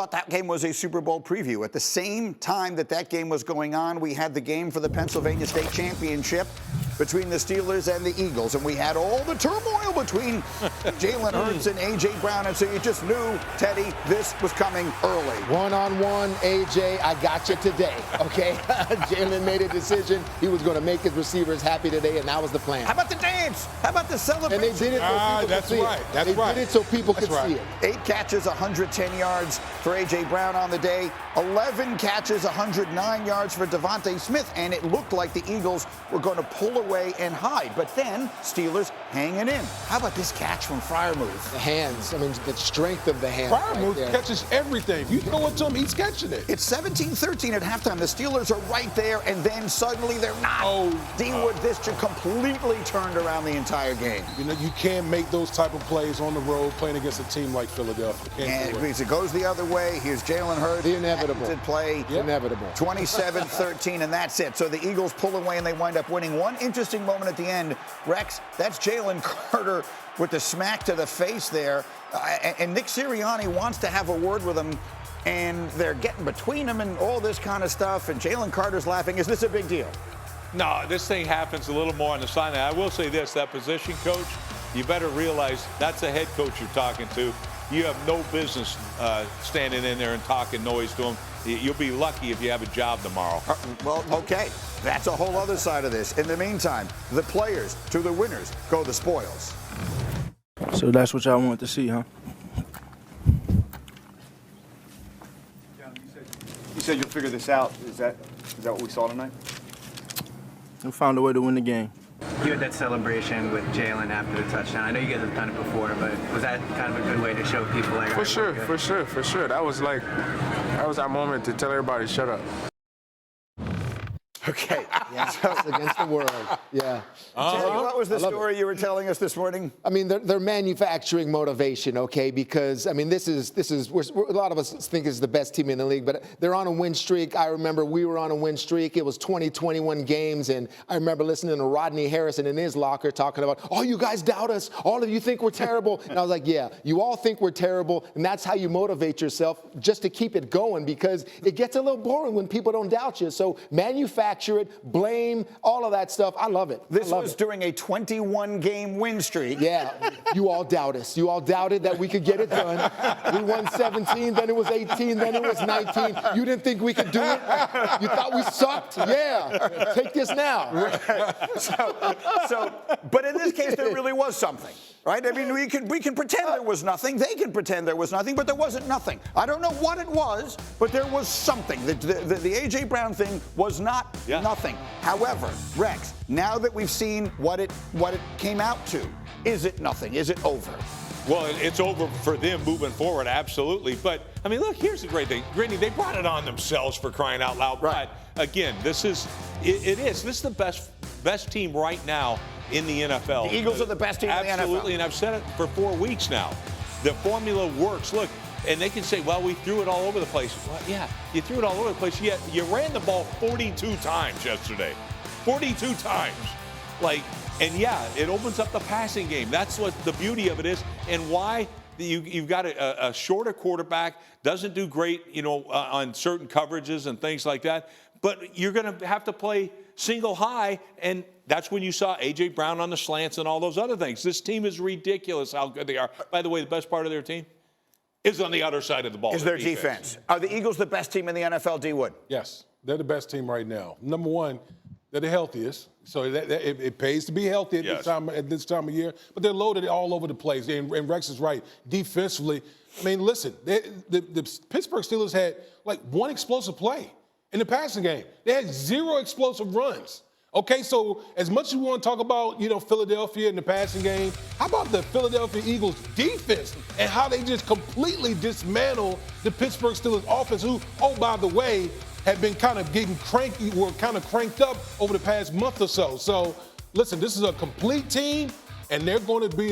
thought that game was a Super Bowl preview. At the same time that game was going on, we had the game for the Pennsylvania State Championship between the Steelers and the Eagles, and we had all the turmoil between Jalen Hurts and A.J. Brown, and so you just knew, Teddy, this was coming early. One-on-one, A.J., I got you today, okay? Jalen made a decision. He was going to make his receivers happy today, and that was the plan. How about the dance? How about the celebration? And they did it so people could see it. They did it so people could see it. 8 catches, 110 yards for A.J. Brown on the day. 11 catches, 109 yards for Devontae Smith, and it looked like the Eagles were going to pull away and hide. But then, Steelers hanging in. How about this catch from Freiermuth? The hands, I mean, the strength of the hands. Freiermuth catches everything. If you throw it to him, he's catching it. It's 17-13 at halftime. The Steelers are right there, and then suddenly they're not. D. Wood, this just completely turned around the entire game. You know, you can't make those type of plays on the road playing against a team like Philadelphia. And it goes the other way. Here's Jalen Hurts. The inevitable. Play. Yep. Inevitable. 27-13, and that's it. So the Eagles pull away, and they wind up winning. One interesting moment at the end, Rex, that's Jalen Carter with the smack to the face there. And Nick Sirianni wants to have a word with him, and they're getting between them and all this kind of stuff, and Jalen Carter's laughing. Is this a big deal? No, this thing happens a little more on the sideline. I will say this, that position coach, you better realize that's a head coach you're talking to. You have no business standing in there and talking noise to him. You'll be lucky if you have a job tomorrow. Well, okay. That's a whole other side of this. In the meantime, the players, to the winners, go the spoils. So that's what y'all want to see, huh? You said you'll figure this out. Is that what we saw tonight? We found a way to win the game. You had that celebration with Jalen after the touchdown. I know you guys have done it before, but was that kind of a good way to show people like? For sure. That was our moment to tell everybody, shut up. Okay. Yeah, it's against the world. Yeah. What was the story you were telling us this morning? I mean, they're manufacturing motivation, okay? Because I mean, this is a lot of us think it's the best team in the league, but they're on a win streak. I remember we were on a win streak. It was 21 games, and I remember listening to Rodney Harrison in his locker talking about, "Oh, you guys doubt us. All of you think we're terrible." And I was like, "Yeah, you all think we're terrible, and that's how you motivate yourself just to keep it going, because it gets a little boring when people don't doubt you. So manufacture it, blame, all of that stuff. I love it. This was during a 21-game win streak. Yeah, you all doubt us. You all doubted that we could get it done. We won 17, then it was 18, then it was 19. You didn't think we could do it? You thought we sucked? Yeah, take this now. But in this case, there really was something, right? I mean, we can pretend there was nothing. They can pretend there was nothing, but there wasn't nothing. I don't know what it was, but there was something. The A.J. Brown thing was not nothing. However, Rex, now that we've seen what it came out to, is it nothing? Is it over? Well, it's over for them moving forward, absolutely. But, I mean, look, here's the great thing. Gritty, they brought it on themselves, for crying out loud. Right. But, again, this is the best team right now in the NFL. The Eagles are the best team in the NFL. Absolutely, and I've said it for 4 weeks now. The formula works. Look, and they can say, well, we threw it all over the place. Well, yeah, you threw it all over the place. Yet you ran the ball 42 times yesterday. 42 times. And yeah, it opens up the passing game. That's what the beauty of it is, and why you've got a shorter quarterback, doesn't do great, on certain coverages and things like that. But you're going to have to play single high, and that's when you saw A.J. Brown on the slants and all those other things. This team is ridiculous how good they are. By the way, the best part of their team is on the other side of the ball. Is their defense. Are the Eagles the best team in the NFL, D. Wood? Yes, they're the best team right now. Number one, they're the healthiest, so it pays to be healthy at this time of year. But they're loaded all over the place. And Rex is right. Defensively, I mean, listen, the Pittsburgh Steelers had one explosive play in the passing game. They had 0 explosive runs. Okay, so as much as we want to talk about, Philadelphia and the passing game, how about the Philadelphia Eagles defense and how they just completely dismantled the Pittsburgh Steelers offense, who, oh, by the way, have been kind of getting cranky or kind of cranked up over the past month or so. So, listen, this is a complete team, and they're going to be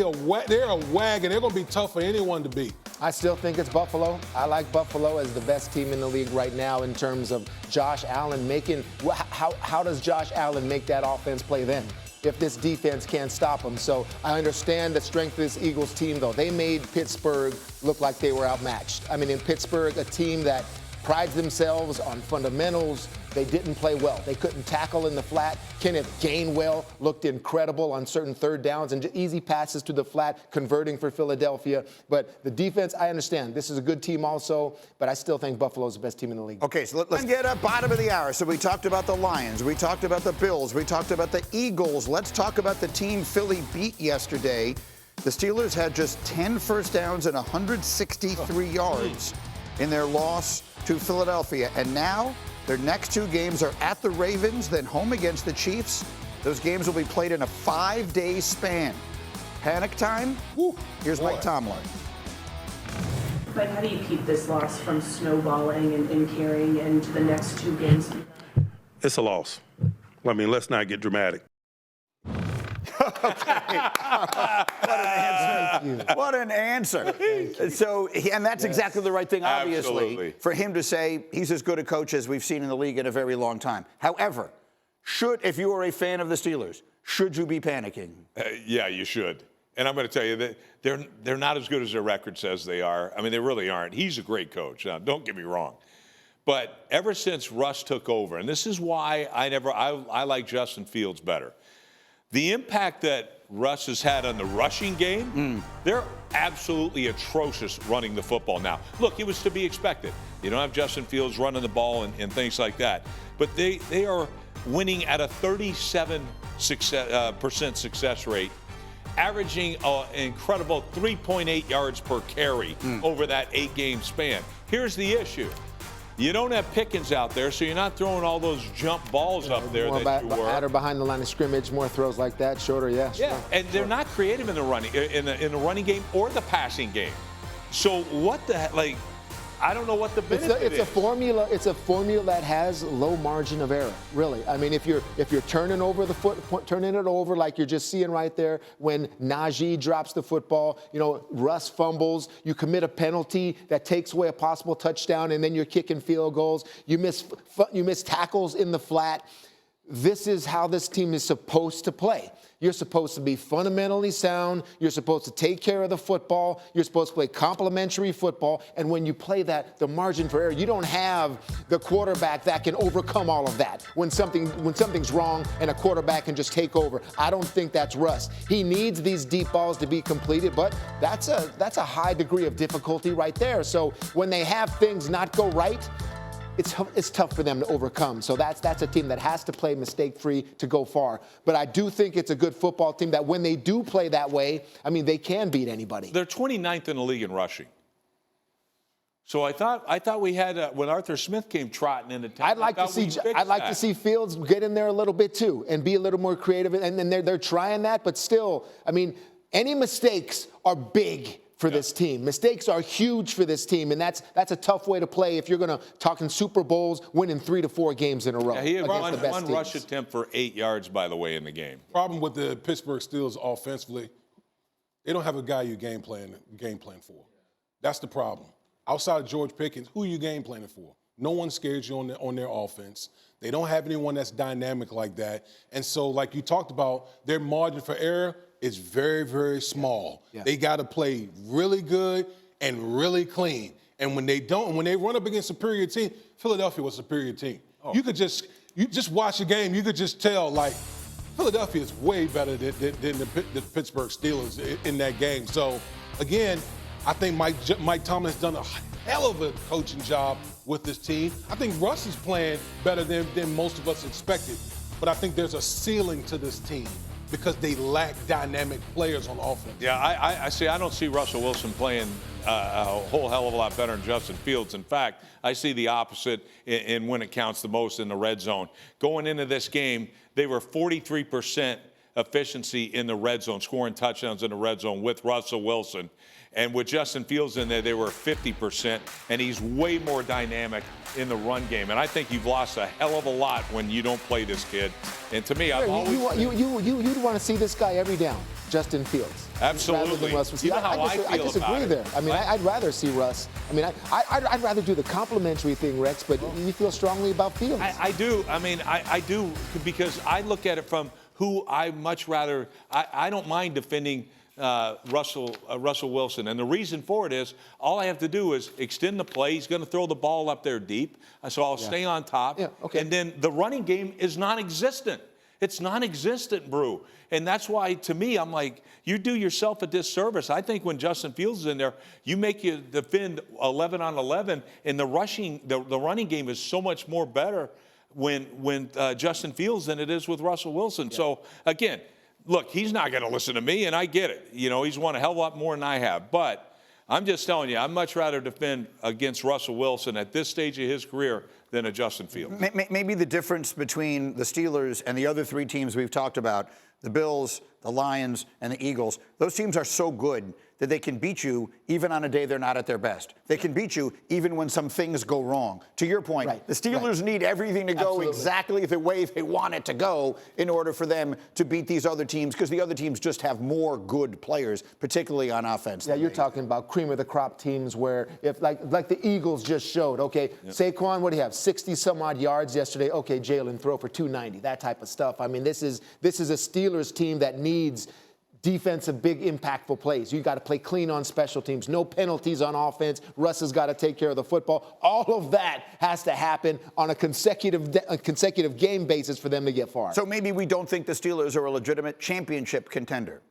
they're a wagon. They're going to be tough for anyone to beat. I still think it's Buffalo. I like Buffalo as the best team in the league right now in terms of Josh Allen making. How does Josh Allen make that offense play then? if this defense can't stop them. So I understand the strength of this Eagles team, though. They made Pittsburgh look like they were outmatched. I mean, in Pittsburgh, a team that prides themselves on fundamentals, they didn't play well. They couldn't tackle in the flat. Kenneth Gainwell looked incredible on certain third downs and just easy passes to the flat, converting for Philadelphia. But the defense, I understand. This is a good team also, but I still think Buffalo's the best team in the league. Okay, so let's get up bottom of the hour. So we talked about the Lions. We talked about the Bills. We talked about the Eagles. Let's talk about the team Philly beat yesterday. The Steelers had just 10 first downs and 163 yards in their loss to Philadelphia. And now their next two games are at the Ravens, then home against the Chiefs. Those games will be played in a 5-day span. Panic time? Woo. Here's Mike Tomlin. Mike, how do you keep this loss from snowballing and carrying into the next two games? It's a loss. I mean, let's not get dramatic. What an answer. What an answer. So, and that's exactly the right thing, obviously, Absolutely. for him to say he's as good a coach as we've seen in the league in a very long time. However, if you are a fan of the Steelers, should you be panicking? Yeah, you should. And I'm going to tell you that they're not as good as their record says they are. I mean, they really aren't. He's a great coach. Now, don't get me wrong. But ever since Russ took over, and this is why I like Justin Fields better. The impact that Russ has had on the rushing game, they're absolutely atrocious running the football now. Look, it was to be expected. You don't have Justin Fields running the ball and things like that. But they are winning at a 37% success rate, averaging an incredible 3.8 yards per carry over that 8-game span. Here's the issue. You don't have Pickens out there, so you're not throwing all those jump balls up there that you were. At or behind the line of scrimmage, more throws like that, shorter, yeah. Yeah, and they're not creative in the running game or the passing game. So what the heck? Like, I don't know what the benefit is. It's a formula. It's a formula that has low margin of error. Really, I mean, if you're turning over turning it over like you're just seeing right there when Najee drops the football, Russ fumbles, you commit a penalty that takes away a possible touchdown, and then you're kicking field goals. You miss tackles in the flat. This is how this team is supposed to play. You're supposed to be fundamentally sound. You're supposed to take care of the football. You're supposed to play complementary football. And when you play that, the margin for error, you don't have the quarterback that can overcome all of that. When something's wrong and a quarterback can just take over. I don't think that's Russ. He needs these deep balls to be completed, but that's a high degree of difficulty right there. So when they have things not go right, it's tough for them to overcome. So that's a team that has to play mistake-free to go far. But I do think it's a good football team that when they do play that way, I mean, they can beat anybody. They're 29th in the league in rushing. So I thought we had when Arthur Smith came trotting into town. I'd like to see Fields get in there a little bit too and be a little more creative. And they're trying that, but still, I mean, any mistakes are big for this team. Mistakes are huge for this team, and that's a tough way to play if you're going to talk in Super Bowls, winning 3 to 4 games in a row. Yeah, he had against the best one teams. rush attempt for 8 yards, by the way, in the game. Problem with the Pittsburgh Steelers offensively, they don't have a guy you game plan for. That's the problem. Outside of George Pickens, who are you game planning for? No one scares you on their offense. They don't have anyone that's dynamic like that. And so, like you talked about, their margin for error is very, very small. Yeah. They got to play really good and really clean. And when they don't, when they run up against a superior team, Philadelphia was a superior team. Oh. You just watch the game, you could just tell, like, Philadelphia is way better than the Pittsburgh Steelers in that game. So, again, I think Mike Tomlin has done a hell of a coaching job with this team. I think Russ is playing better than most of us expected. But I think there's a ceiling to this team because they lack dynamic players on offense. Yeah, I don't see Russell Wilson playing a whole hell of a lot better than Justin Fields. In fact, I see the opposite in when it counts the most in the red zone. Going into this game, they were 43% efficiency in the red zone, scoring touchdowns in the red zone with Russell Wilson. And with Justin Fields in there, they were 50%, and he's way more dynamic in the run game. And I think you've lost a hell of a lot when you don't play this kid. And to me, I've always... You'd want to see this guy every down, Justin Fields. Absolutely. You know how I disagree there. I mean, I'd rather see Russ. I mean, I'd rather do the complimentary thing, Rex, but you feel strongly about Fields. I do. I mean, I do because I look at it from who I much rather, I don't mind defending Russell Wilson. And the reason for it is all I have to do is extend the play. He's going to throw the ball up there deep. So I'll stay on top. Yeah, okay. And then the running game is non-existent. It's non-existent, Brew. And that's why, to me, I'm like, you do yourself a disservice. I think when Justin Fields is in there, you defend 11 on 11, and the running game is so much more better when Justin Fields than it is with Russell Wilson. Yeah. So, again, look, he's not going to listen to me, and I get it. You know, he's won a hell of a lot more than I have. But I'm just telling you, I'd much rather defend against Russell Wilson at this stage of his career than a Justin Fields. Maybe the difference between the Steelers and the other three teams we've talked about, the Bills, the Lions, and the Eagles, those teams are so good that they can beat you even on a day they're not at their best. They can beat you even when some things go wrong. To your point, the Steelers need everything to go exactly the way they want it to go in order for them to beat these other teams, because the other teams just have more good players, particularly on offense. Yeah, you're talking about cream of the crop teams where if like the Eagles just showed, okay, Saquon, what do you have, 60 some odd yards yesterday? Okay, Jalen, throw for 290, that type of stuff. I mean, this is a Steelers team that needs defensive, big, impactful plays. You got to play clean on special teams. No penalties on offense. Russ has got to take care of the football. All of that has to happen on a consecutive game basis for them to get far. So maybe we don't think the Steelers are a legitimate championship contender.